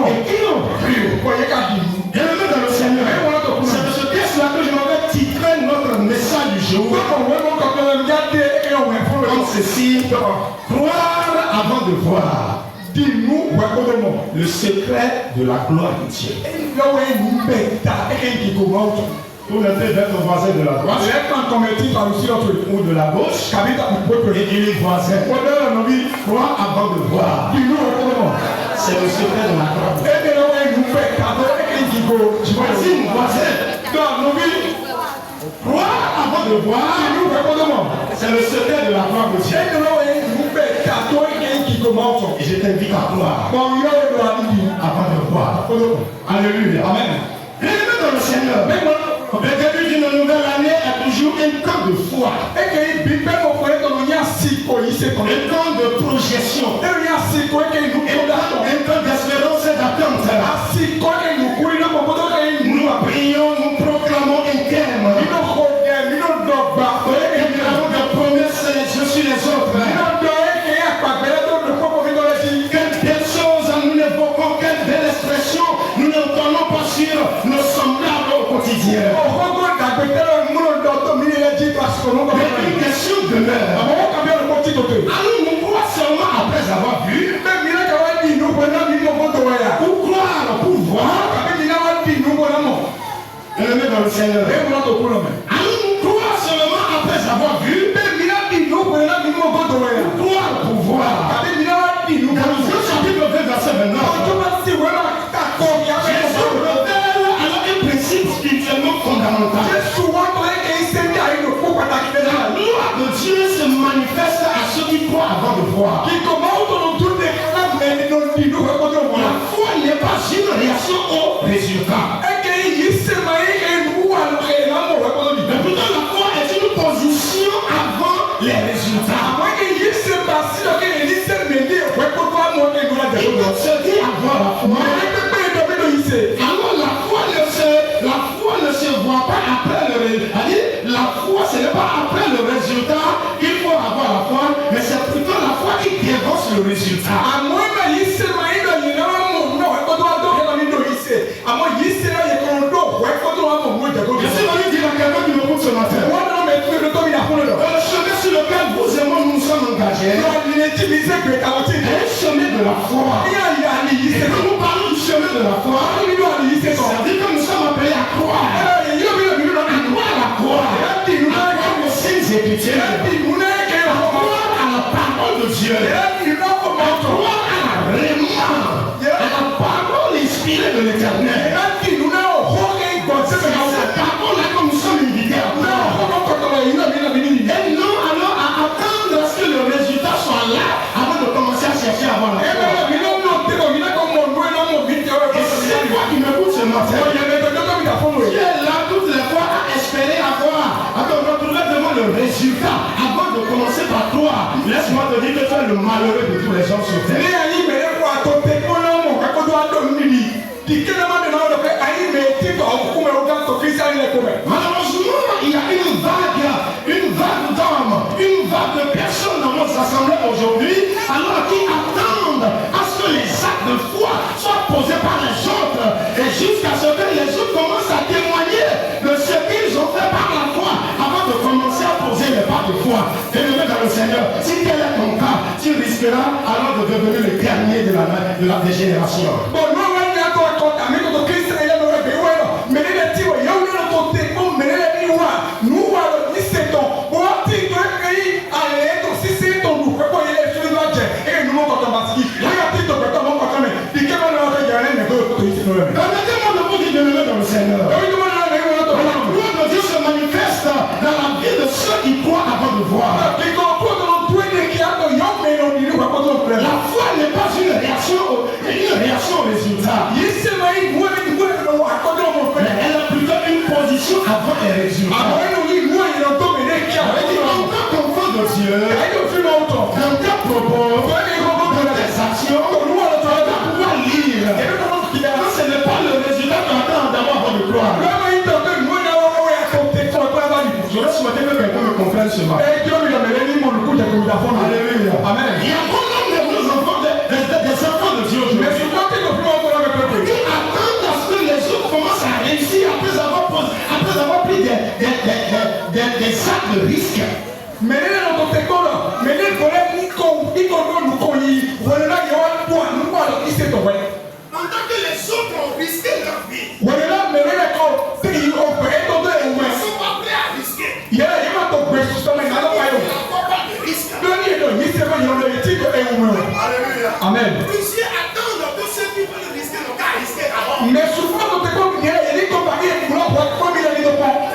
et qui ont cru. Et le dans le Seigneur, c'est de ce texte-là que je m'avais titré notre message du jour. Comme ceci, croire avant de voir. Dis-nous le secret de la gloire de Dieu. Vous mettez vers ton voisin de la droite ou de la gauche et il est voisin. Croire avant de voir. C'est le secret de la gloire. Voici mon voisin. Croire avant de voir. C'est le secret de la gloire de Dieu. Et je t'invite à croire avant de voir. Alléluia. Amen. Bienvenue dans le Seigneur. Le début d'une nouvelle année est toujours un temps de foi. Un temps de projection. Un temps d'espérance et d'attente. Nous prions, nous proclamons un terme. Nous avons des promesses les uns sur les autres. Quelle belle chose nous évoquons, quelle belle expression nous n'entendons pas sur nos semblables au quotidien. Mais une question demeure. Allons nous croire seulement après avoir vu, ou croire pour voir, et le mettre dans le Seigneur. Allons nous croire seulement après avoir vu, ou croire pour voir. Dans le chapitre 20, verset 29, Jésus révèle alors un principe spirituellement fondamental. La gloire de Dieu se manifeste à ceux qui croient avant de voir. La foi n'est pas une réaction au résultat. Mais plutôt la foi est une position avant les résultats. Il faut se dire avoir la foi. Alors la foi ne se voit pas après le résultat. La foi ce n'est pas après le résultat qu'il faut avoir la foi, mais c'est plutôt la foi qui dévance le résultat. Je suis venu dire à quelqu'un qui me écoute ce matin. Le chemin sur lequel vous et moi nous sommes engagés est un chemin de la foi. Et quand nous parlons du chemin de la foi, ça veut dire que nous sommes appelés à croire. À croire la croix. À croire aux saintes Écritures. À croire à la parole de Dieu. À croire à la réunion. À la parole inspirée de l'Éternel. C'est cette parole-là que nous sommes invités à croire. Et non alors à attendre à ce que le résultat soit là avant de commencer à chercher à avoir la foi. Et c'est toi qui m'écoutes ce matin. Tu es là toutes les fois à espérer avoir, à te retrouver devant le résultat avant de commencer par toi. Laisse-moi te dire que tu es le malheureux de tous les hommes sur terre. Malheureusement, il y a une vague d'hommes, une vague de personnes dans notre assemblée aujourd'hui, alors qui attendent à ce que les actes de foi soient posés par les autres, et jusqu'à ce que les autres commencent à témoigner de ce qu'ils ont fait par la foi, avant de commencer à poser les pas de foi. Et le dans le Seigneur, si tel est ton cas, tu risqueras alors de devenir le dernier de la dégénération. Permettez-moi de vous dire de lever dans le Seigneur. La gloire de Dieu se manifeste dans la vie de ceux qui croient avant de voir. La foi n'est pas une réaction au résultat. Mais elle a plutôt une position avant les résultats. En tant qu'enfant de Dieu, dans tes propos, dans tes actions, tu dois pouvoir lire. Quand ce n'est pas le résultat que tu attends d'avoir avant de croire. Je vais souhaiter que quelqu'un me comprenne ce matin. Alléluia. Amen. Il y a beaucoup de nos enfants, des enfants de Dieu aujourd'hui. de risque. Mais les gens qui ont mais les volets, ils ont nous connu. Voilà, il y a un point, nous parlons qui s'est tombé. Pendant que les autres ont risqué leur vie. Voilà, mais les gens qui ont fait, ils sont pas prêts à risquer. Il y a un peu de risque, mais il n'y a pas de risque. Alléluia. Amen. Plusieurs attendent que ceux qui veulent risquer n'ont qu'à risquer avant. Mais souvent, quand tu es il y a des compagnies qui vont avoir 3 000 années de temps.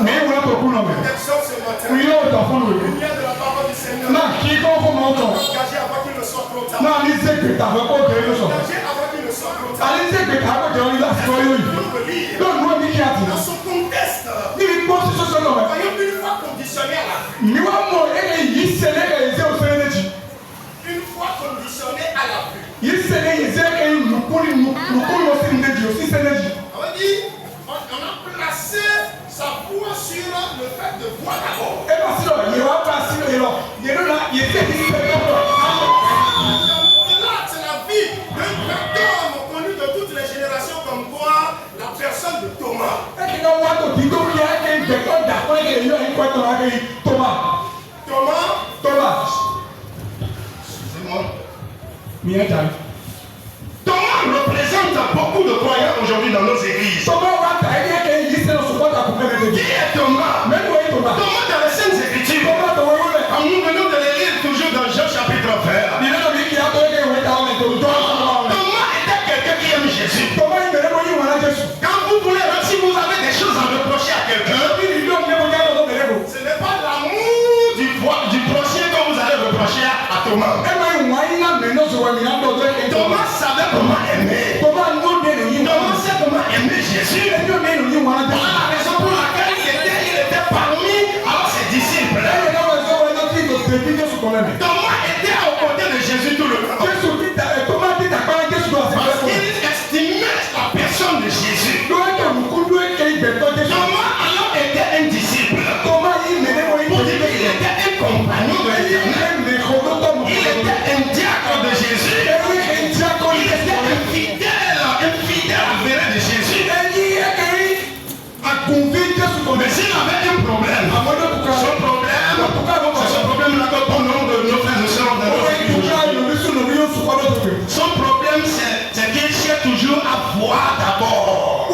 Mais vous l'avez beaucoup, non? Oui, on t'en fout. Il y a de la parole du Seigneur. Non, qui est comme on entend? Engagé avant qu'il ne soit trop tard. Non, il sait que tu as pas de raison. Engagé avant qu'il ne soit trop tard. Allez, c'est que tu as pas de raison. Donne-moi un qui a dit. Dans son contexte, il pense que ce soit non. voyons une fois conditionné à la vie. Une fois conditionné à la vie. On dit, on a placé sa foi sur le fait de voir d'abord. C'est la vie d'un grand homme connu de toutes les générations comme quoi la personne de Thomas. Thomas. Excusez-moi. Thomas représente beaucoup de croyants aujourd'hui dans nos églises. Qui est Thomas? Thomas dans les Saintes Écritures. Nous venons de les lire toujours dans Jean chapitre 20. Thomas était quelqu'un qui aime Jésus. Quand vous voulez, si vous avez des choses à reprocher à quelqu'un, ce n'est pas l'amour du prochain que vous allez reprocher à Thomas. Thomas savait comment aimer. Thomas sait comment aimer Jésus. Voilà la raison pour laquelle il était parmi ses disciples. Thomas était aux côtés de Jésus tout le temps. Parce qu'il estimait la personne de Jésus. Thomas alors était un disciple. Pour dire qu'il était un compagnon de l'Éternel. Il était un diacre de Jésus. Il était un fidèle avéré de Jésus. Mais s'il avait un problème, c'est ce problème-là que bon nombre de nos frères et sœurs dans son problème, c'est qu'il cherche toujours à voir d'abord.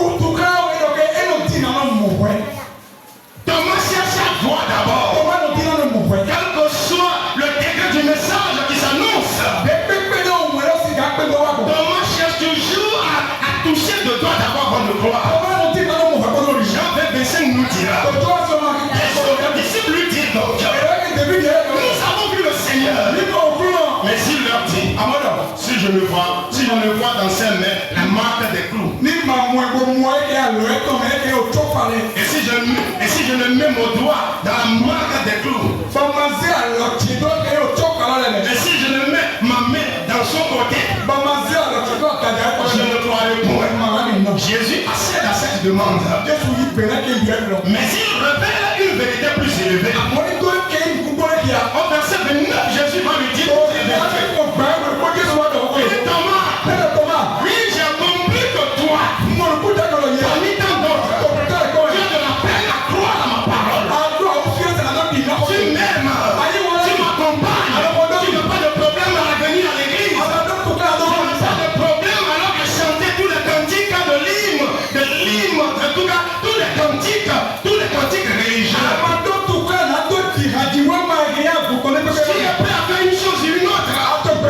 Thomas cherche à voir d'abord. Quel que soit le degré du message qui s'annonce, Thomas cherche toujours à toucher de toi d'abord avant de croire. Jean 25 nous dira. Les disciples lui disent donc, nous avons vu le Seigneur. Mais s'il leur dit, si je ne vois dans ses mains la marque des clous, et si je ne mets mon doigt dans la marque des clous, et si je ne mets ma main dans son côté, je ne croirai point. Jésus accède à cette demande. Mais il révèle une vérité plus élevée. Au verset 29, Jésus va lui dire, Thomas, oui, j'ai compris que toi, parmi tant d'autres, tu as de la peine à croire à ma parole. Tu m'aimes, tu m'accompagnes, tu n'as pas de problème à venir à l'église. Tu n'as pas de problème alors à chanter tous les cantiques de l'hymne, en tout cas tous les cantiques religieux. Tu es prêt à faire une chose ou une autre. Mais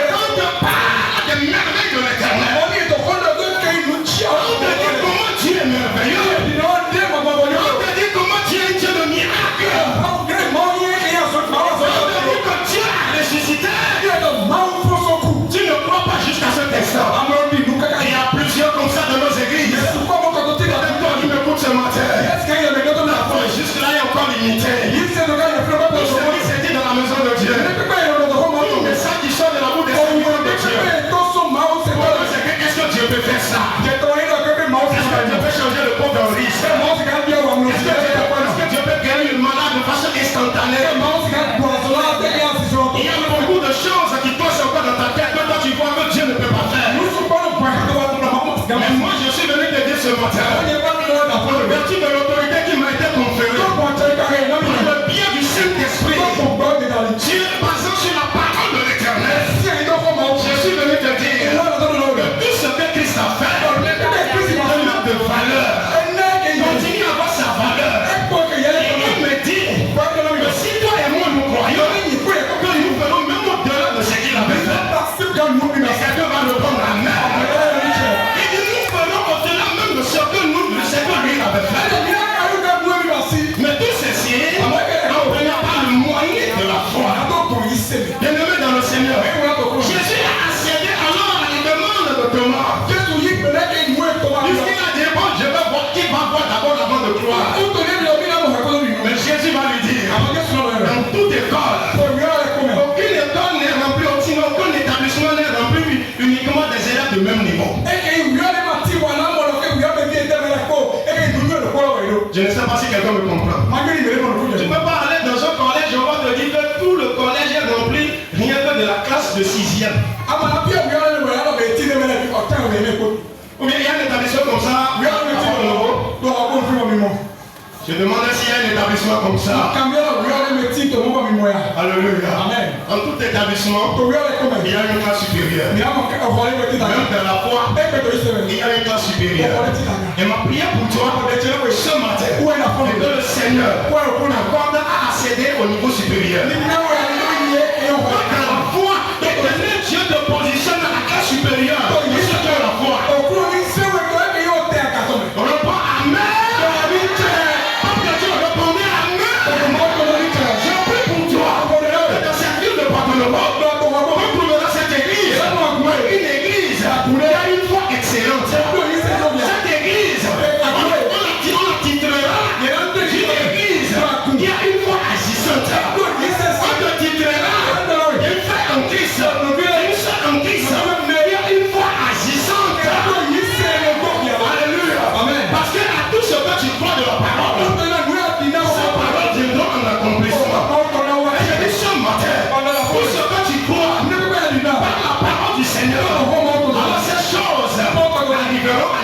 quand tu parles des merveilles de l'Éternel, on te dit comment tu es merveilleux. On te dit comment tu es un Dieu de miracles. On te dit que Dieu a ressuscité. Tu ne crois pas jusqu'à cet instant. Il y a plusieurs comme ça dans nos églises. Toi qui m'écoutes ce matin, juste là il y a encore limité. C'est dit dans la maison de Dieu. Mais ça qui sort de la bouche des serviteurs de Dieu. Est-ce que Dieu peut faire ça? Est-ce que Dieu peut changer le pauvre en riche? Est-ce que Dieu peut guérir le malade de façon instantanée? Il y a beaucoup de choses qui passent encore dans ta tête que toi tu vois que Dieu ne peut pas faire. Mais moi je suis venu te dire ce matin, en vertu de l'autorité qui m'a été conférée, Je demandais s'il y a un établissement comme ça. Alléluia. Amen. En tout établissement, il y a une classe supérieure. Même dans la foi, il y a une classe supérieure. Et ma prière pour toi, ce matin, c'est que le Seigneur accorde à accéder au niveau supérieur. Dans la foi, Dieu te positionne à la classe supérieure. C'est que la foi. On n'a pas amen.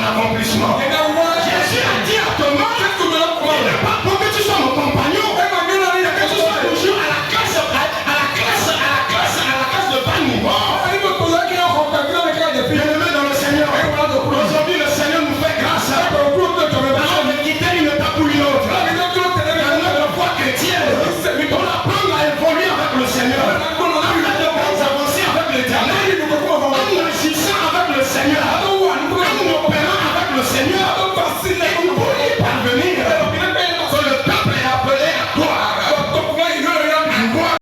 Accomplissement.